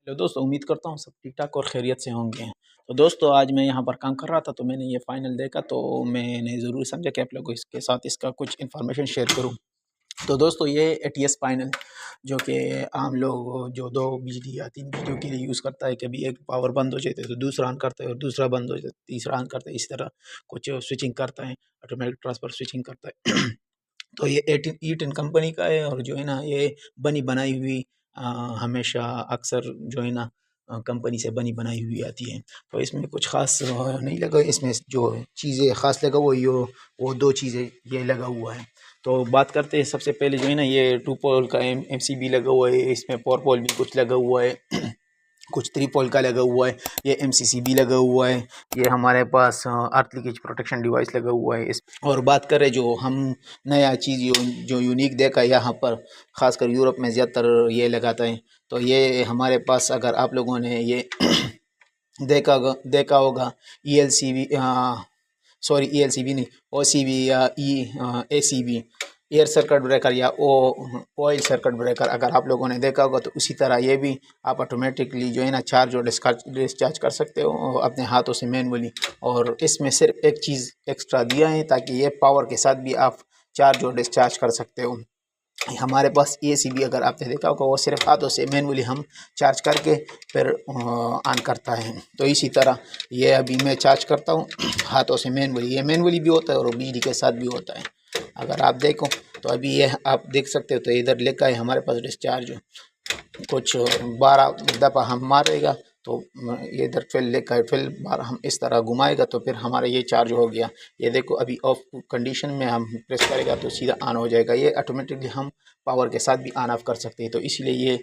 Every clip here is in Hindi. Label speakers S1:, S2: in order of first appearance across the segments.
S1: हेलो दोस्तों, उम्मीद करता हूँ सब ठीक-ठाक और खैरियत से होंगे। तो दोस्तों आज मैं यहाँ पर काम कर रहा था तो मैंने ये फ़ाइनल देखा तो मैंने ज़रूरी समझा कि आप लोगों को इसके साथ इसका कुछ इन्फॉर्मेशन शेयर करूँ। तो दोस्तों ये एटीएस फ़ाइनल जो कि आम लोग जो 2 बिजली या 3 बिजलियों के लिए यूज़ करता है, कभी एक पावर बंद हो जाता है तो दूसरा ऑन करता है और दूसरा बंद हो जाता है, तीसरा ऑन करता है, इस तरह कुछ स्विचिंग करता है, ऑटोमेटिक ट्रांसफ़र स्विचिंग करता है। तो ये एटीन ईटन कंपनी का है और जो है ना ये बनी बनाई हुई अ, हमेशा अक्सर जो है ना कंपनी से बनी बनाई हुई आती है। तो इसमें कुछ ख़ास नहीं लगा, इसमें जो चीज़ें ख़ास लगा हुआ वो 2 चीज़ें ये लगा हुआ है। तो बात करते हैं सबसे पहले जो है ना ये 2 पोल का एमसीबी लगा हुआ है, इसमें 4 पोल भी कुछ लगा हुआ है। कुछ 3 पोल का लगा हुआ है, ये एमसीसीबी लगा हुआ है, ये हमारे पास अर्थ लीकेज प्रोटेक्शन डिवाइस लगा हुआ है इस। और बात करें जो हम नया चीज़ जो यूनिक देखा है यहाँ पर, ख़ासकर यूरोप में ज़्यादातर ये लगाता है। तो ये हमारे पास अगर आप लोगों ने ये देखा होगा ईएलसीबी, सॉरी ईएलसीबी नहीं, ओसीबी या एसीबी, एयर सर्किट ब्रेकर या ओ ऑयल सर्किट ब्रेकर, अगर आप लोगों ने देखा होगा तो उसी तरह ये भी आप ऑटोमेटिकली जो है ना चार्ज और डिस्चार्ज कर सकते हो अपने हाथों से मैनुअली। और इसमें सिर्फ एक चीज़ एक्स्ट्रा दिया है ताकि ये पावर के साथ भी आप चार्ज और डिस्चार्ज कर सकते हो। हमारे पास एसीबी अगर आपने देखा होगा वो सिर्फ हाथों से मैनुअली हम चार्ज करके फिर ऑन करता है। तो इसी तरह ये अभी मैं चार्ज करता हूँ हाथों से मैनुअली, ये मैनुअली भी होता है और बिजली के साथ भी होता है। अगर आप देखो तो अभी ये आप देख सकते हो तो इधर लिखा है हमारे पास डिस्चार्ज कुछ 12 दफ़ा हम मारेगा तो ये इधर फिल लिखा है, फिल बार हम इस तरह घुमाएगा तो फिर हमारा ये चार्ज हो गया। ये देखो अभी ऑफ कंडीशन में हम प्रेस करेगा तो सीधा ऑन हो जाएगा। ये ऑटोमेटिकली हम पावर के साथ भी ऑन ऑफ कर सकते हैं। तो इसलिए ये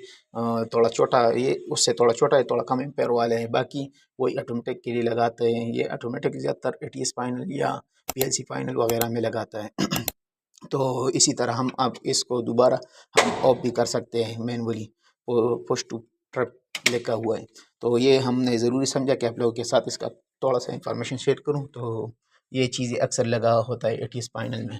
S1: थोड़ा छोटा, ये उससे थोड़ा छोटा है, थोड़ा कम एम्पेयर वाले हैं, बाकी वही ऑटोमेटिक के लिए लगाते हैं। ये ऑटोमेटिक ज़्यादातर एटीएस फाइनल या पीएलसी फाइनल वगैरह में लगाता है। तो इसी तरह हम अब इसको दोबारा हम ऑफ भी कर सकते हैं मैनुअली, पुश टू ट्रिप लिखा हुआ है। तो ये हमने ज़रूरी समझा कि आप लोगों के साथ इसका थोड़ा सा इंफॉर्मेशन शेयर करूं। तो ये चीज़ें अक्सर लगा होता है एटीएस फाइनल में।